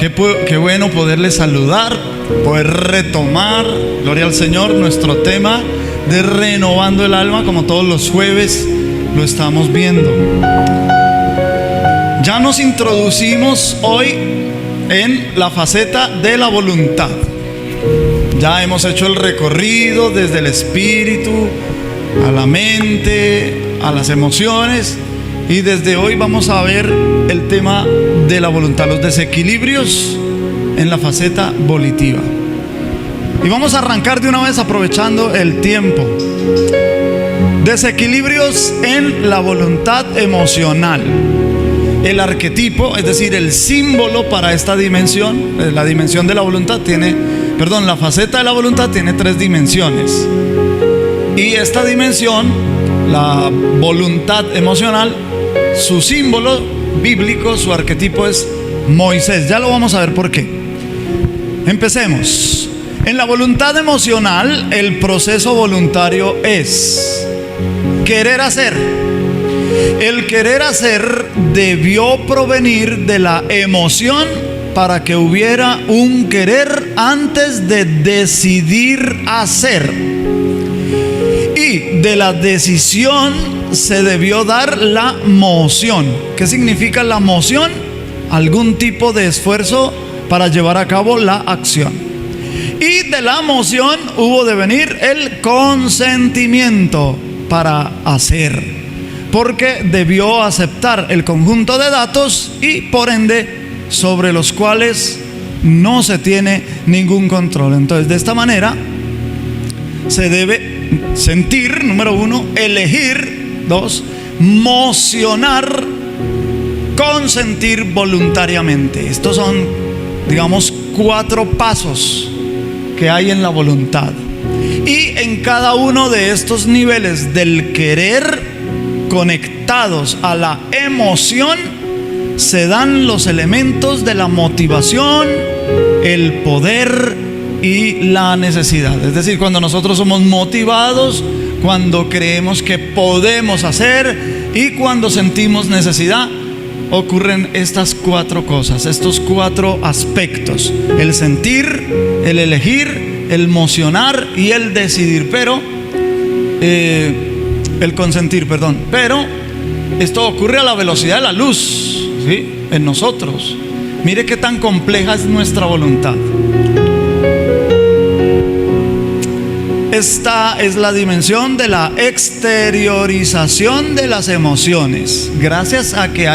Qué bueno poderles saludar, poder retomar, gloria al Señor, nuestro tema de renovando el alma, como todos los jueves lo estamos viendo. Ya nos introducimos hoy en la faceta de la voluntad. Ya hemos hecho el recorrido desde el espíritu a la mente, a las emociones, y desde hoy vamos a ver el tema de la voluntad, los desequilibrios en la faceta volitiva. Y vamos a arrancar de una vez aprovechando el tiempo. Desequilibrios en la voluntad emocional. El arquetipo, es decir, el símbolo para esta dimensión, la dimensión de la voluntad la faceta de la voluntad tiene 3 dimensiones. Y esta dimensión, la voluntad emocional, su símbolo bíblico, su arquetipo es Moisés. Ya lo vamos a ver por qué. Empecemos. En la voluntad emocional, el proceso voluntario es querer hacer. El querer hacer debió provenir de la emoción para que hubiera un querer antes de decidir hacer. Y de la decisión se debió dar la moción. ¿Qué significa la moción? Algún tipo de esfuerzo para llevar a cabo la acción. Y de la moción hubo de venir el consentimiento para hacer, porque debió aceptar el conjunto de datos y por ende sobre los cuales no se tiene ningún control. Entonces, de esta manera se debe sentir, número 1, elegir, 2, mocionar, consentir voluntariamente. Estos son, digamos, 4 pasos que hay en la voluntad. Y en cada uno de estos niveles del querer, conectados a la emoción, se dan los elementos de la motivación, el poder y la necesidad. Es decir, cuando nosotros somos motivados, cuando creemos que podemos hacer y cuando sentimos necesidad, ocurren estas 4 cosas, estos 4 aspectos: el sentir, el elegir, el mocionar y el decidir. Pero el consentir, perdón. Pero esto ocurre a la velocidad de la luz, ¿sí? En nosotros. Mire qué tan compleja es nuestra voluntad. Esta es la dimensión de la exteriorización de las emociones. Gracias a que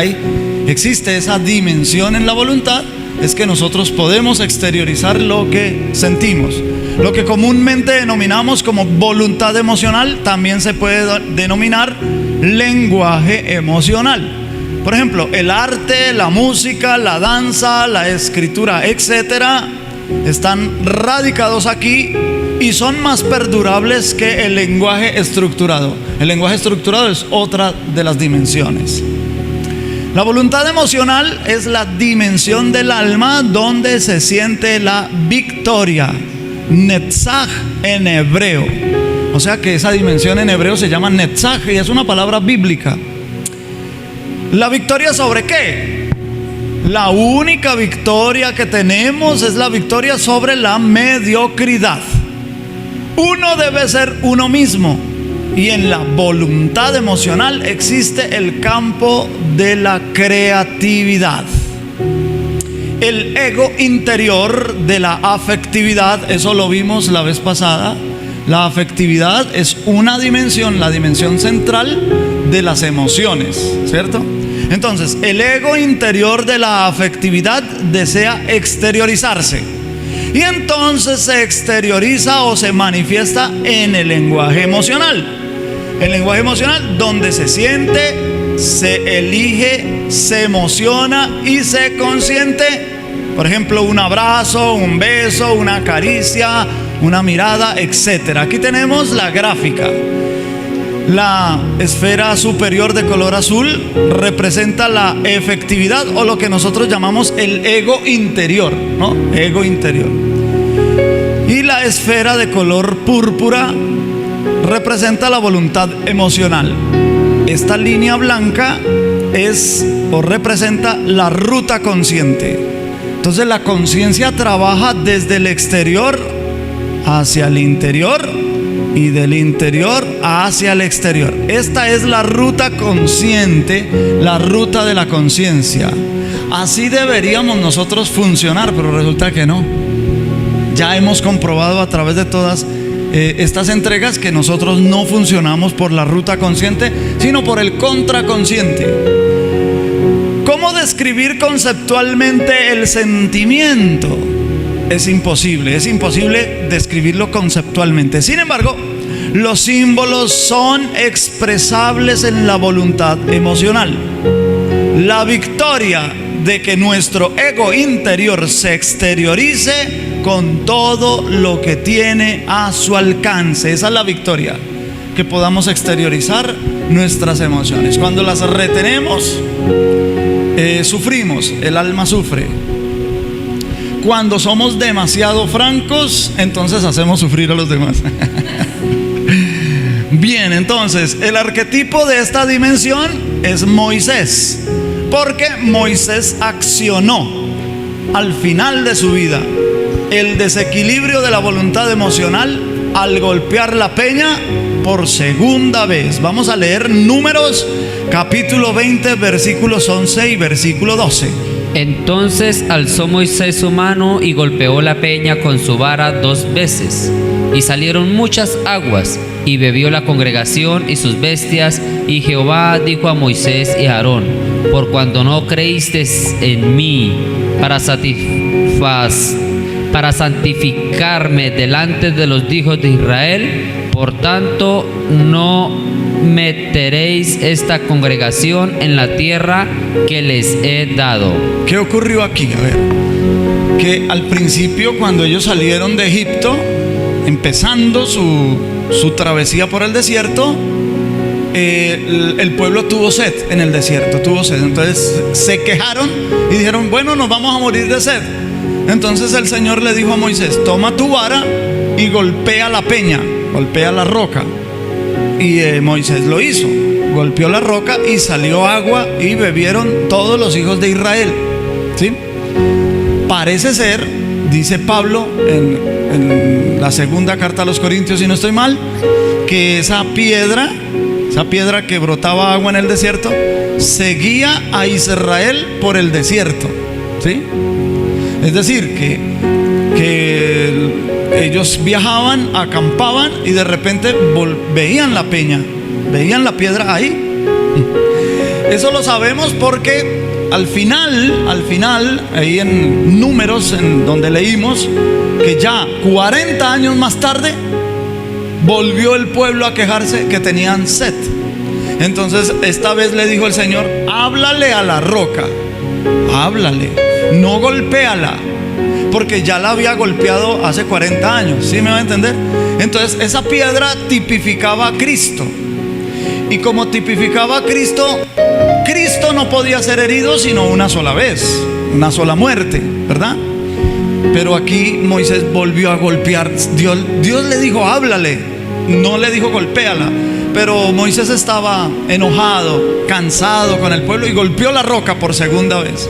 existe esa dimensión en la voluntad, es que nosotros podemos exteriorizar lo que sentimos. Lo que comúnmente denominamos como voluntad emocional también se puede denominar lenguaje emocional. Por ejemplo, el arte, la música, la danza, la escritura, etcétera, están radicados aquí y son más perdurables que el lenguaje estructurado. El lenguaje estructurado es otra de las dimensiones. La voluntad emocional es la dimensión del alma donde se siente la victoria, netzach en hebreo. O sea que esa dimensión en hebreo se llama netzach y es una palabra bíblica. ¿La victoria sobre qué? La única victoria que tenemos es la victoria sobre la mediocridad. Uno debe ser uno mismo. Y en la voluntad emocional existe el campo de la creatividad. El ego interior de la afectividad, eso lo vimos la vez pasada. La afectividad es una dimensión, la dimensión central de las emociones, ¿cierto? Entonces, el ego interior de la afectividad desea exteriorizarse. Y entonces se exterioriza o se manifiesta en el lenguaje emocional. El lenguaje emocional donde se siente, se elige, se emociona y se consiente. Por ejemplo, un abrazo, un beso, una caricia, una mirada, etc. Aquí tenemos la gráfica. La esfera superior de color azul representa la efectividad o lo que nosotros llamamos el ego interior, ¿no? Ego interior. Y la esfera de color púrpura representa la voluntad emocional. Esta línea blanca es o representa la ruta consciente. Entonces la conciencia trabaja desde el exterior hacia el interior y del interior hacia el exterior. Esta es la ruta consciente, la ruta de la conciencia. Así deberíamos nosotros funcionar, pero resulta que no. Ya hemos comprobado a través de todas estas entregas que nosotros no funcionamos por la ruta consciente, sino por el contraconsciente. ¿Cómo describir conceptualmente el sentimiento? Es imposible describirlo conceptualmente. Sin embargo, los símbolos son expresables en la voluntad emocional. La victoria de que nuestro ego interior se exteriorice con todo lo que tiene a su alcance. Esa es la victoria, que podamos exteriorizar nuestras emociones. Cuando las retenemos, sufrimos, el alma sufre. Cuando somos demasiado francos, entonces hacemos sufrir a los demás. Bien, entonces el arquetipo de esta dimensión es Moisés, porque Moisés accionó al final de su vida el desequilibrio de la voluntad emocional al golpear la peña por segunda vez. Vamos a leer Números capítulo 20 versículos 11 y versículo 12. Entonces alzó Moisés su mano y golpeó la peña con su vara 2 veces, y salieron muchas aguas, y bebió la congregación y sus bestias. Y Jehová dijo a Moisés y a Aarón: por cuanto no creísteis en mí para santificarme delante de los hijos de Israel, por tanto no meteréis esta congregación en la tierra que les he dado. ¿Qué ocurrió aquí? A ver, que al principio, cuando ellos salieron de Egipto, empezando su travesía por el desierto, el pueblo tuvo sed en el desierto, tuvo sed. Entonces se quejaron y dijeron: bueno, nos vamos a morir de sed. Entonces el Señor le dijo a Moisés: toma tu vara y golpea la peña, golpea la roca. Y Moisés lo hizo, golpeó la roca y salió agua, y bebieron todos los hijos de Israel. ¿Sí? Parece ser, dice Pablo en la segunda carta a los Corintios, si no estoy mal, que esa piedra que brotaba agua en el desierto seguía a Israel por el desierto. ¿Sí? Es decir, que ellos viajaban, acampaban, y de repente veían la peña, veían la piedra ahí. Eso lo sabemos porque al final, ahí en Números, en donde leímos que ya 40 años más tarde volvió el pueblo a quejarse que tenían sed. Entonces esta vez le dijo el Señor: háblale a la roca, háblale, no golpéala, porque ya la había golpeado hace 40 años. ¿Sí me va a entender? Entonces esa piedra tipificaba a Cristo, y como tipificaba a Cristo, Cristo no podía ser herido sino una sola vez, una sola muerte, ¿verdad? Pero aquí Moisés volvió a golpear. Dios le dijo: háblale, no le dijo golpéala. Pero Moisés estaba enojado, cansado con el pueblo, y golpeó la roca por segunda vez.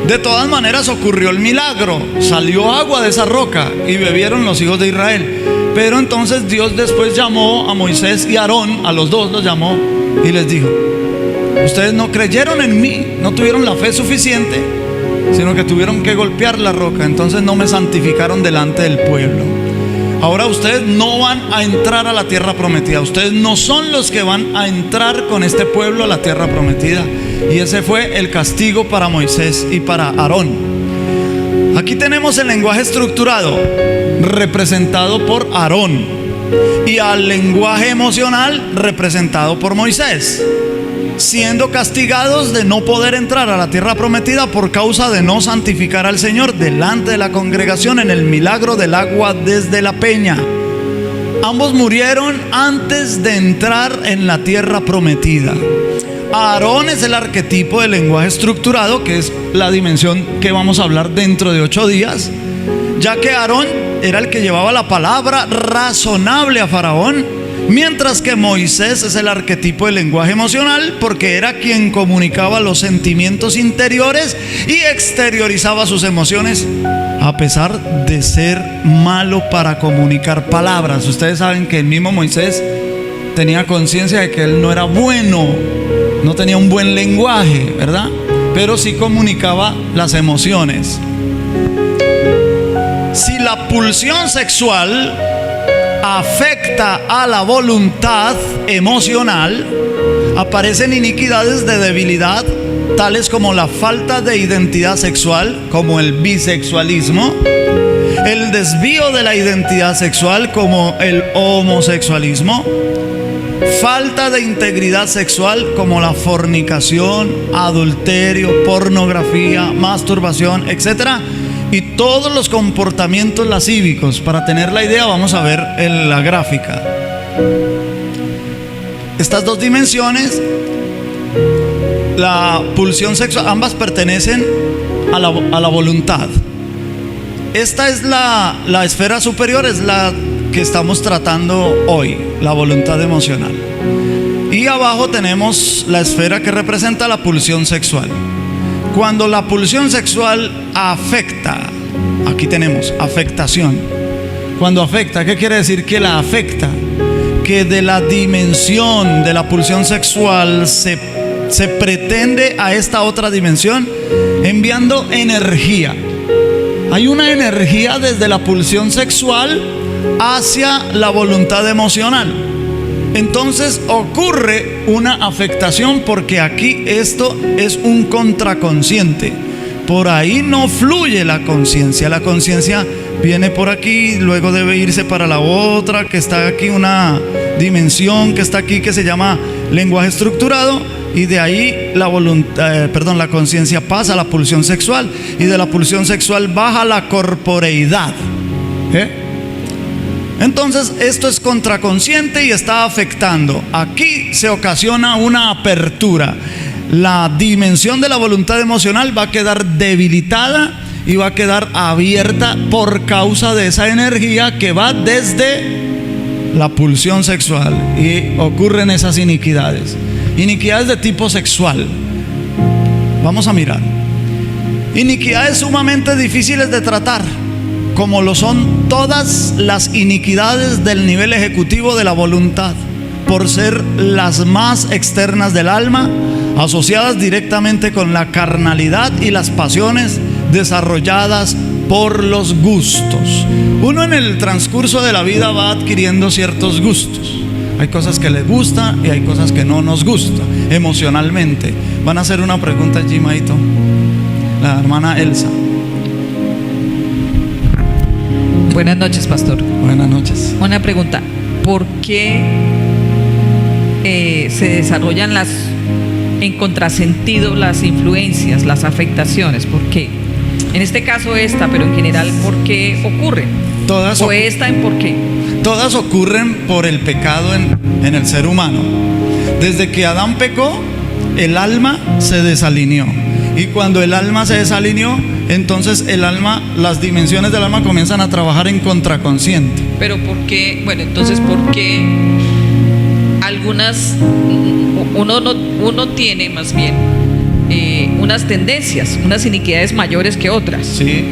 De todas maneras ocurrió el milagro, salió agua de esa roca y bebieron los hijos de Israel. Pero entonces Dios después llamó a Moisés y a Aarón, a los dos los llamó, y les dijo: ustedes no creyeron en mí, no tuvieron la fe suficiente, sino que tuvieron que golpear la roca. Entonces no me santificaron delante del pueblo. Ahora ustedes no van a entrar a la tierra prometida. Ustedes no son los que van a entrar con este pueblo a la tierra prometida. Y ese fue el castigo para Moisés y para Aarón. Aquí tenemos el lenguaje estructurado, representado por Aarón, y al lenguaje emocional, representado por Moisés, siendo castigados de no poder entrar a la tierra prometida por causa de no santificar al Señor delante de la congregación en el milagro del agua desde la peña. Ambos murieron antes de entrar en la tierra prometida. Aarón es el arquetipo del lenguaje estructurado, que es la dimensión que vamos a hablar dentro de 8 días, ya que Aarón era el que llevaba la palabra razonable a Faraón, Mientras que Moisés es el arquetipo del lenguaje emocional, porque era quien comunicaba los sentimientos interiores y exteriorizaba sus emociones, a pesar de ser malo para comunicar palabras. Ustedes saben que el mismo Moisés tenía conciencia de que él no era bueno, no tenía un buen lenguaje, ¿verdad? Pero sí comunicaba las emociones. Si la pulsión sexual afecta a la voluntad emocional, aparecen iniquidades de debilidad, tales como la falta de identidad sexual, como el bisexualismo, el desvío de la identidad sexual, como el homosexualismo, falta de integridad sexual, como la fornicación, adulterio, pornografía, masturbación, etc. Y todos los comportamientos lascívicos. Para tener la idea, vamos a ver en la gráfica. Estas dos dimensiones, la pulsión sexual, ambas pertenecen a la voluntad. Esta es la esfera superior, es la que estamos tratando hoy, la voluntad emocional. Y abajo tenemos la esfera que representa la pulsión sexual. Cuando la pulsión sexual afecta, aquí tenemos afectación. Cuando afecta, ¿qué quiere decir que la afecta? Que de la dimensión de la pulsión sexual se pretende a esta otra dimensión enviando energía. Hay una energía desde la pulsión sexual hacia la voluntad emocional. Entonces ocurre una afectación, porque aquí esto es un contraconsciente. Por ahí no fluye la conciencia. La conciencia viene por aquí, luego debe irse para la otra, que está aquí, una dimensión que está aquí, que se llama lenguaje estructurado. Y de ahí la conciencia pasa a la pulsión sexual, y de la pulsión sexual baja la corporeidad. Entonces esto es contraconsciente y está afectando. Aquí se ocasiona una apertura. La dimensión de la voluntad emocional va a quedar debilitada y va a quedar abierta por causa de esa energía que va desde la pulsión sexual, y ocurren esas iniquidades. Iniquidades de tipo sexual. Vamos a mirar. Iniquidades sumamente difíciles de tratar, como lo son todas las iniquidades del nivel ejecutivo de la voluntad, por ser las más externas del alma, asociadas directamente con la carnalidad y las pasiones desarrolladas por los gustos. Uno en el transcurso de la vida va adquiriendo ciertos gustos. Hay cosas que le gustan y hay cosas que no nos gustan emocionalmente. Van a hacer una pregunta allí, Maito, la hermana Elsa. Buenas noches, pastor. Buenas noches. Una pregunta: ¿por qué se desarrollan en contrasentido las influencias, las afectaciones? ¿Por qué? En este caso esta, pero en general, ¿por qué ocurre? Todas ¿O esta en por qué? Todas ocurren por el pecado en el ser humano. Desde que Adán pecó, el alma se desalineó. Y cuando el alma se desalineó, entonces las dimensiones del alma comienzan a trabajar en contraconsciente. Pero ¿por qué? Bueno, entonces, ¿por qué algunas, uno tiene más bien unas tendencias, unas iniquidades mayores que otras? Sí.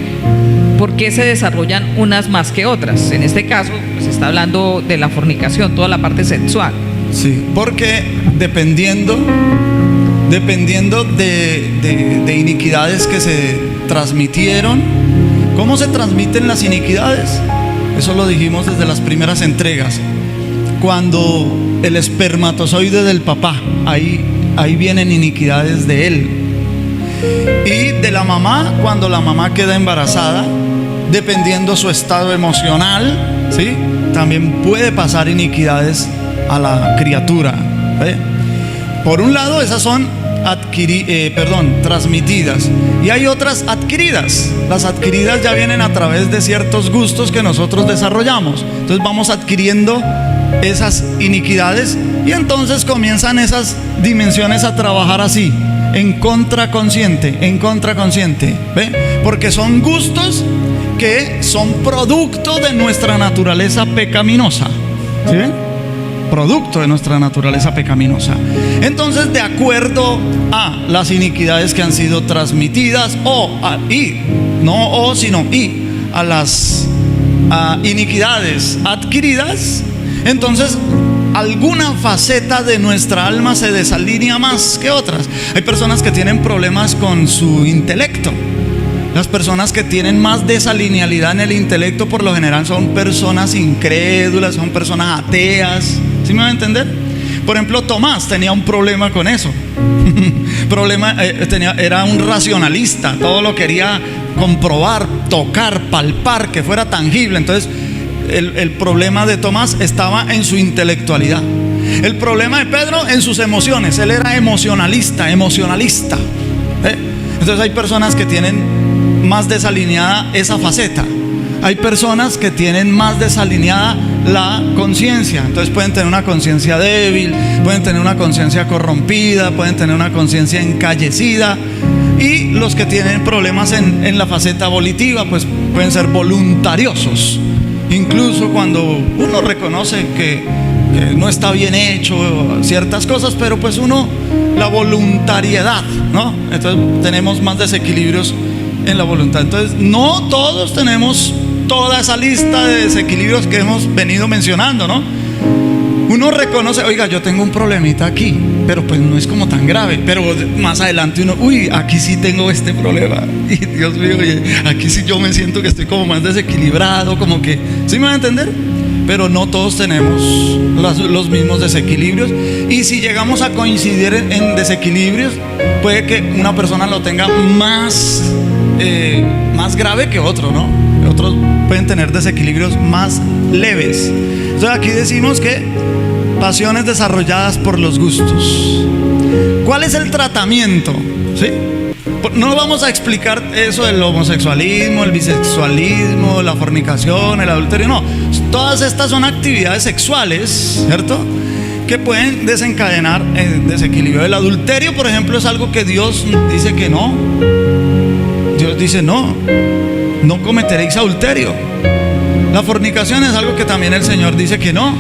¿Por qué se desarrollan unas más que otras? En este caso, pues está hablando de la fornicación, toda la parte sexual. Sí, porque dependiendo de iniquidades que se transmitieron. ¿Cómo se transmiten las iniquidades? Eso lo dijimos desde las primeras entregas. Cuando el espermatozoide del papá, ahí vienen iniquidades de él. Y de la mamá, cuando la mamá queda embarazada, dependiendo su estado emocional, ¿sí?, también puede pasar iniquidades a la criatura. Por un lado, esas son transmitidas, y hay otras adquiridas. Las adquiridas ya vienen a través de ciertos gustos que nosotros desarrollamos. Entonces vamos adquiriendo esas iniquidades, y entonces comienzan esas dimensiones a trabajar así, en contraconsciente, ¿ve? Porque son gustos que son producto de nuestra naturaleza pecaminosa, ¿sí ven? producto de nuestra naturaleza pecaminosa. Entonces, de acuerdo a las iniquidades que han sido transmitidas, a las iniquidades adquiridas, entonces alguna faceta de nuestra alma se desalinea más que otras. Hay personas que tienen problemas con su intelecto. Las personas que tienen más desalinealidad en el intelecto por lo general son personas incrédulas, son personas ateas. ¿Sí me va a entender? Por ejemplo, Tomás tenía un problema con eso. Era un racionalista, todo lo quería comprobar, tocar, palpar, que fuera tangible. Entonces el problema de Tomás estaba en su intelectualidad. El problema de Pedro en sus emociones. Él era emocionalista. Entonces hay personas que tienen más desalineada esa faceta. Hay personas que tienen más desalineada la conciencia. Entonces pueden tener una conciencia débil, pueden tener una conciencia corrompida, pueden tener una conciencia encallecida. Y los que tienen problemas en la faceta volitiva, pues pueden ser voluntariosos. Incluso cuando uno reconoce que no está bien hecho ciertas cosas, pero pues la voluntariedad, ¿no? Entonces tenemos más desequilibrios en la voluntad. Entonces no todos tenemos toda esa lista de desequilibrios que hemos venido mencionando, ¿no? Uno reconoce, oiga, yo tengo un problemita aquí, pero pues no es como tan grave. Pero más adelante aquí sí tengo este problema. Y Dios mío, aquí sí yo me siento que estoy como más desequilibrado, como que, ¿sí me van a entender? Pero no todos tenemos los mismos desequilibrios. Y si llegamos a coincidir en desequilibrios, puede que una persona lo tenga más grave que otro, ¿no? Otros pueden tener desequilibrios más leves. Entonces aquí decimos que pasiones desarrolladas por los gustos. ¿Cuál es el tratamiento? ¿Sí? No vamos a explicar eso del homosexualismo, el bisexualismo, la fornicación, el adulterio. No, todas estas son actividades sexuales, ¿cierto?, que pueden desencadenar desequilibrio. El adulterio, por ejemplo, es algo que Dios dice que no. Dios dice no cometeréis adulterio. La fornicación es algo que también el Señor dice que no,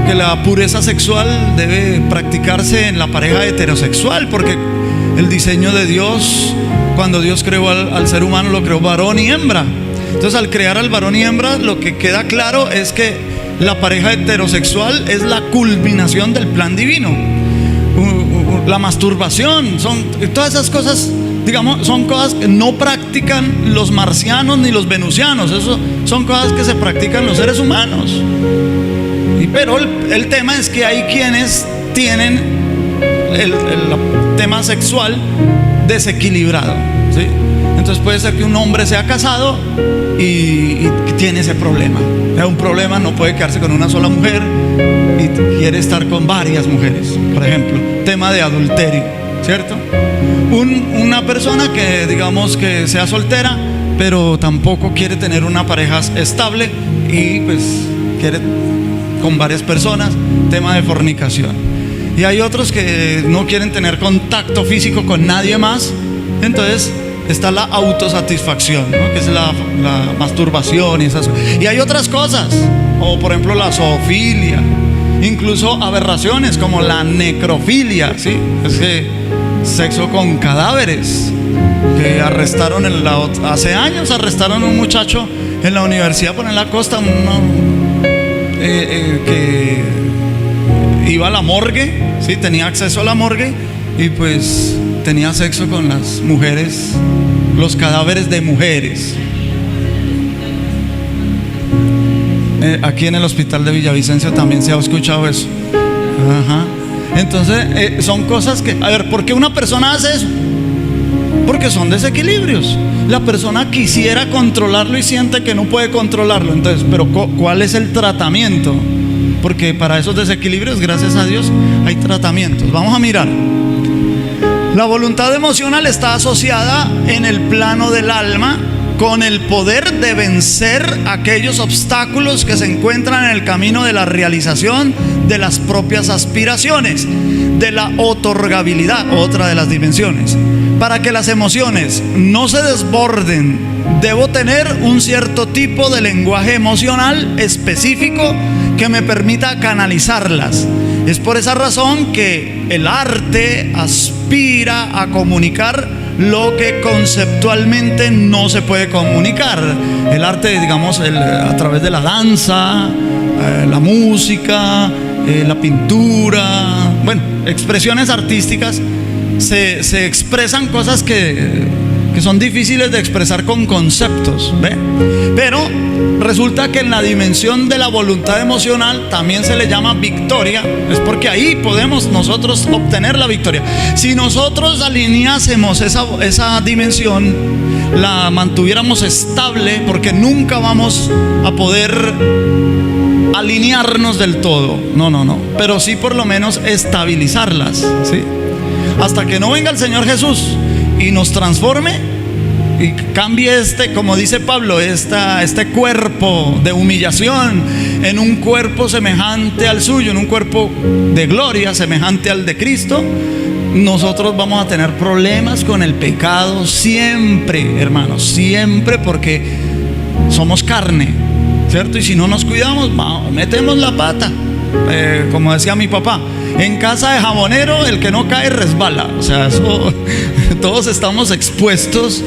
que la pureza sexual debe practicarse en la pareja heterosexual, porque el diseño de Dios, cuando Dios creó al ser humano, lo creó varón y hembra. Entonces, al crear al varón y hembra, lo que queda claro es que la pareja heterosexual es la culminación del plan divino. La masturbación, todas esas cosas, digamos, son cosas que no practican los marcianos ni los venusianos. Eso son cosas que se practican los seres humanos. Pero el tema es que hay quienes tienen el tema sexual desequilibrado, ¿sí? Entonces puede ser que un hombre sea casado y tiene ese problema. Un problema, no puede quedarse con una sola mujer y quiere estar con varias mujeres. Por ejemplo, tema de adulterio, ¿cierto? Una persona que digamos que sea soltera, pero tampoco quiere tener una pareja estable y pues quiere con varias personas, tema de fornicación. Y hay otros que no quieren tener contacto físico con nadie más. Entonces está la autosatisfacción, ¿no?, que es la masturbación y esas cosas. Y hay otras cosas, como por ejemplo la zoofilia, incluso aberraciones como la necrofilia, ¿sí? Es que sexo con cadáveres. Que arrestaron hace años arrestaron a un muchacho en la universidad por en la costa, que iba a la morgue, ¿sí? Tenía acceso a la morgue y pues tenía sexo con las mujeres, los cadáveres de mujeres. Aquí en el hospital de Villavicencio también se ha escuchado eso. Ajá. Entonces son cosas que, a ver, ¿por qué una persona hace eso? Porque son desequilibrios. La persona quisiera controlarlo y siente que no puede controlarlo. Entonces, pero ¿cuál es el tratamiento? Porque para esos desequilibrios, gracias a Dios, hay tratamientos. Vamos a mirar. La voluntad emocional está asociada en el plano del alma con el poder de vencer aquellos obstáculos que se encuentran en el camino de la realización de las propias aspiraciones, de la otorgabilidad, otra de las dimensiones. Para que las emociones no se desborden, debo tener un cierto tipo de lenguaje emocional específico que me permita canalizarlas. Es por esa razón que el arte aspira a comunicar lo que conceptualmente no se puede comunicar. El arte, digamos, a través de la danza, la música, la pintura, bueno, expresiones artísticas, se expresan cosas que son difíciles de expresar con conceptos, ¿ve? Pero resulta que en la dimensión de la voluntad emocional también se le llama victoria. Es porque ahí podemos nosotros obtener la victoria. Si nosotros alineásemos esa dimensión, la mantuviéramos estable, porque nunca vamos a poder alinearnos del todo, no, pero sí por lo menos estabilizarlas, ¿sí? Hasta que no venga el Señor Jesús y nos transforme y cambie como dice Pablo, este cuerpo de humillación en un cuerpo semejante al suyo, en un cuerpo de gloria semejante al de Cristo, nosotros vamos a tener problemas con el pecado siempre, hermanos, siempre, porque somos carne, ¿cierto? Y si no nos cuidamos, metemos la pata. Como decía mi papá, en casa de jabonero el que no cae resbala. O sea, eso, todos estamos expuestos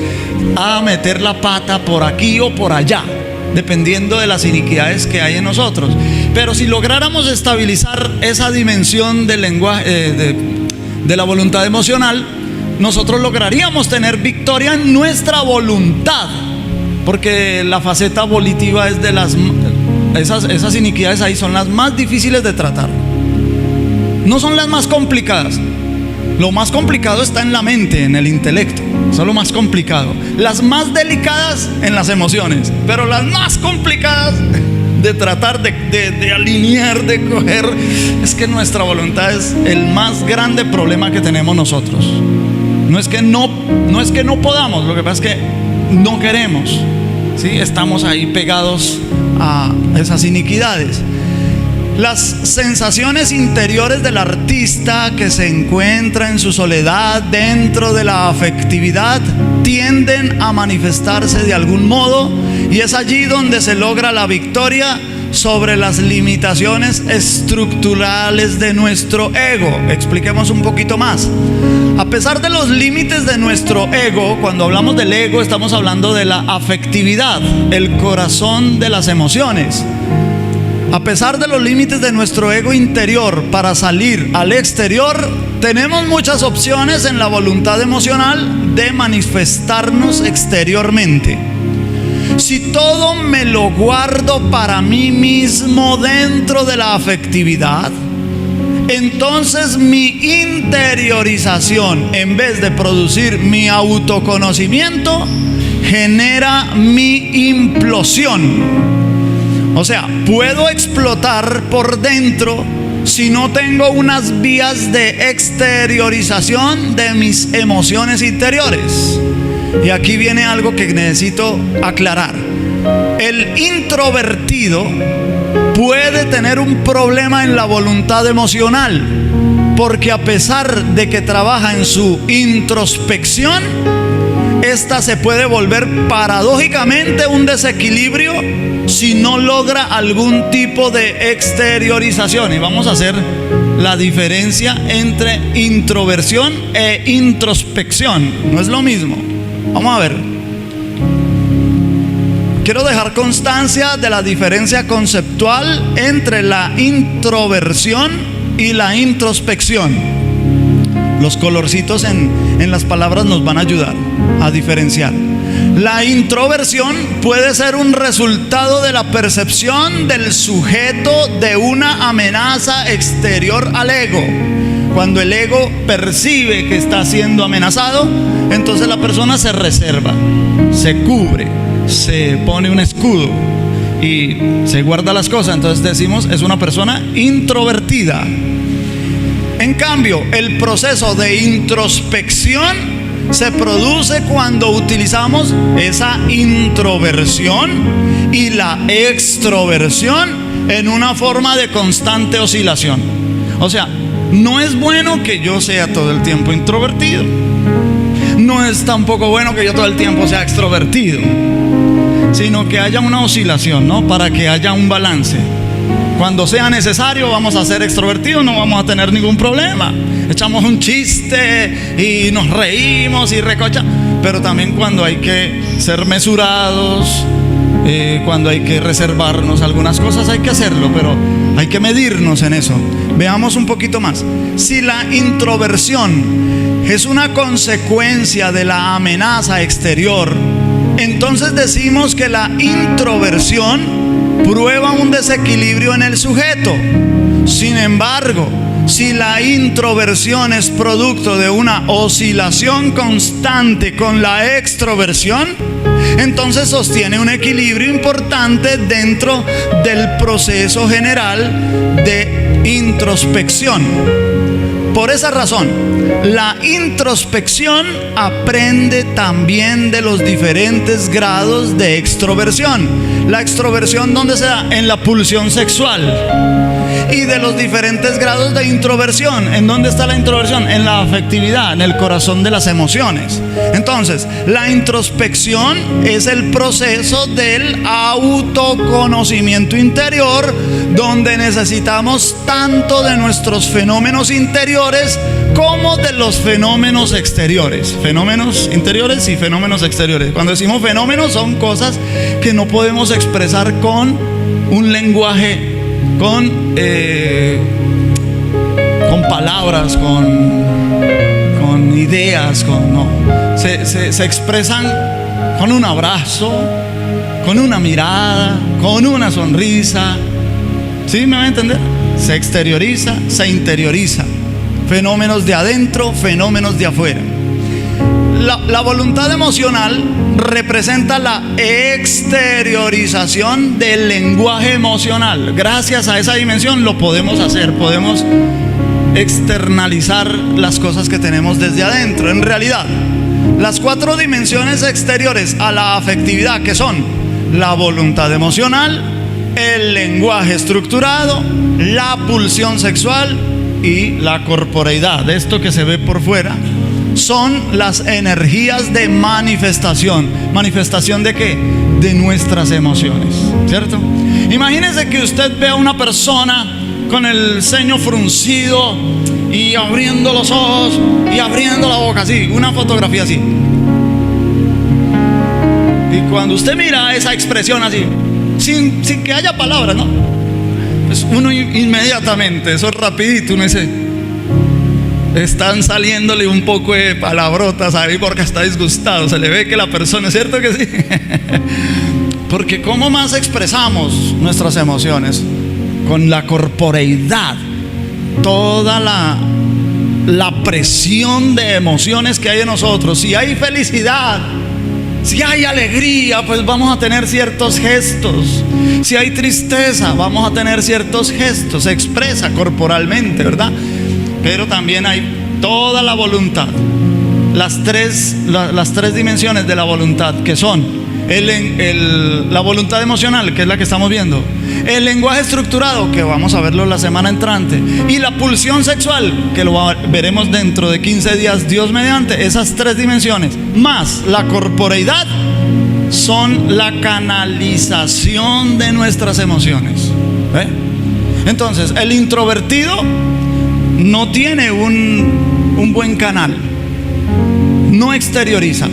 a meter la pata por aquí o por allá, dependiendo de las iniquidades que hay en nosotros. Pero si lográramos estabilizar esa dimensión del lenguaje, de la voluntad emocional, nosotros lograríamos tener victoria en nuestra voluntad, porque la faceta volitiva es de esas iniquidades ahí son las más difíciles de tratar. No son las más complicadas. Lo más complicado está en la mente, en el intelecto. Eso es lo más complicado. Las más delicadas en las emociones, pero las más complicadas de tratar de alinear, de coger, es que nuestra voluntad es el más grande problema que tenemos nosotros. No es que no podamos, lo que pasa es que no queremos, ¿sí? Estamos ahí pegados a esas iniquidades. Las sensaciones interiores del artista que se encuentra en su soledad dentro de la afectividad tienden a manifestarse de algún modo, y es allí donde se logra la victoria sobre las limitaciones estructurales de nuestro ego. Expliquemos un poquito más. A pesar de los límites de nuestro ego, cuando hablamos del ego estamos hablando de la afectividad, el corazón de las emociones. A pesar de los límites de nuestro ego interior para salir al exterior, tenemos muchas opciones en la voluntad emocional de manifestarnos exteriormente. Si todo me lo guardo para mí mismo dentro de la afectividad, entonces mi interiorización, en vez de producir mi autoconocimiento, genera mi implosión. O sea, puedo explotar por dentro si no tengo unas vías de exteriorización de mis emociones interiores. Y aquí viene algo que necesito aclarar. El introvertido puede tener un problema en la voluntad emocional, porque a pesar de que trabaja en su introspección, esta se puede volver paradójicamente un desequilibrio si no logra algún tipo de exteriorización. Y vamos a hacer la diferencia entre introversión e introspección. No es lo mismo. Vamos a ver. Quiero dejar constancia de la diferencia conceptual entre la introversión y la introspección. Los colorcitos en las palabras nos van a ayudar a diferenciar. La introversión puede ser un resultado de la percepción del sujeto de una amenaza exterior al ego. Cuando el ego percibe que está siendo amenazado, entonces la persona se reserva, se cubre, se pone un escudo y se guarda las cosas. Entonces decimos, es una persona introvertida. En cambio, el proceso de introspección se produce cuando utilizamos esa introversión y la extroversión en una forma de constante oscilación. O sea, no es bueno que yo sea todo el tiempo introvertido. No es tampoco bueno que yo todo el tiempo sea extrovertido, sino que haya una oscilación, ¿no? Para que haya un balance. Cuando sea necesario vamos a ser extrovertidos, no vamos a tener ningún problema. Echamos un chiste y nos reímos y recocha. Pero también cuando hay que ser mesurados, cuando hay que reservarnos algunas cosas, hay que hacerlo, pero hay que medirnos en eso. Veamos un poquito más. Si la introversión es una consecuencia de la amenaza exterior, entonces decimos que la introversión prueba un desequilibrio en el sujeto. Sin embargo, si la introversión es producto de una oscilación constante con la extroversión, entonces sostiene un equilibrio importante dentro del proceso general de introspección. Por esa razón, la introspección aprende también de los diferentes grados de extroversión. La extroversión, ¿dónde se da? En la pulsión sexual. Y de los diferentes grados de introversión. ¿En dónde está la introversión? En la afectividad, en el corazón de las emociones. Entonces, la introspección es el proceso del autoconocimiento interior, donde necesitamos tanto de nuestros fenómenos interiores como de los fenómenos exteriores. Fenómenos interiores y fenómenos exteriores. Cuando decimos fenómenos, son cosas que no podemos expresar con un lenguaje, con palabras, con ideas, no. Se expresan con un abrazo, con una mirada, con una sonrisa. ¿Sí me va a entender? Se exterioriza, se interioriza. Fenómenos de adentro, fenómenos de afuera. La voluntad emocional representa la exteriorización del lenguaje emocional. Gracias a esa dimensión lo podemos hacer, podemos externalizar las cosas que tenemos desde adentro. En realidad, las 4 dimensiones exteriores a la afectividad, que son la voluntad emocional, el lenguaje estructurado, la pulsión sexual y la corporeidad, esto que se ve por fuera, son las energías de manifestación. ¿Manifestación de qué? De nuestras emociones, ¿cierto? Imagínense que usted ve a una persona con el ceño fruncido y abriendo los ojos y abriendo la boca, así, una fotografía así. Y cuando usted mira esa expresión así, sin que haya palabras, ¿no? Pues uno inmediatamente, eso es rapidito, uno dice, están saliéndole un poco de palabrotas ahí porque está disgustado. Se le ve que la persona, ¿es cierto que sí? Porque ¿cómo más expresamos nuestras emociones? Con la corporeidad. Toda la presión de emociones que hay en nosotros. Si hay felicidad, si hay alegría, pues vamos a tener ciertos gestos. Si hay tristeza, vamos a tener ciertos gestos. Se expresa corporalmente, ¿verdad? Pero también hay toda la voluntad, las tres dimensiones de la voluntad, que son la voluntad emocional, que es la que estamos viendo, el lenguaje estructurado, que vamos a verlo la semana entrante, y la pulsión sexual, que lo veremos dentro de 15 días, Dios mediante. Esas 3 dimensiones más la corporeidad son la canalización de nuestras emociones. Entonces, el introvertido no tiene un buen canal, no exterioriza.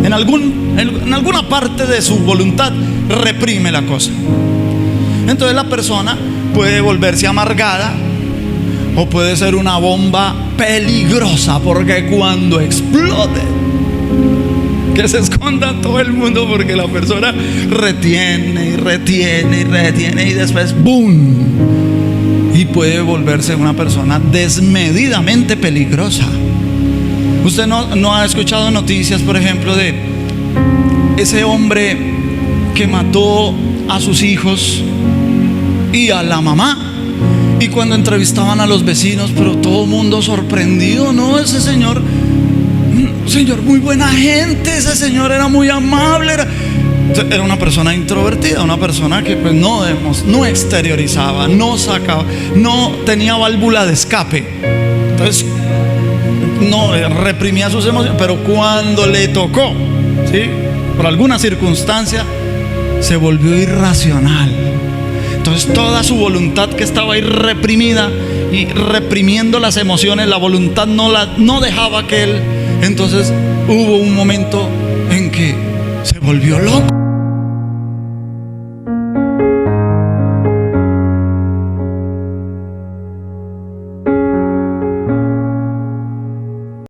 En alguna parte de su voluntad reprime la cosa. Entonces la persona puede volverse amargada o puede ser una bomba peligrosa, porque cuando explote, que se esconda todo el mundo, porque la persona retiene y después ¡boom! Y puede volverse una persona desmedidamente peligrosa. Usted no ha escuchado noticias, por ejemplo, de ese hombre que mató a sus hijos y a la mamá. Y cuando entrevistaban a los vecinos, pero todo el mundo sorprendido, ¿no? Ese señor Señor, muy buena gente, ese señor era muy amable, era una persona introvertida, una persona que pues no exteriorizaba, no sacaba, no tenía válvula de escape. Entonces no reprimía sus emociones, pero cuando le tocó, ¿sí?, por alguna circunstancia, se volvió irracional. Entonces toda su voluntad que estaba ahí reprimida y reprimiendo las emociones, la voluntad no dejaba que él. Entonces hubo un momento en que se volvió loco.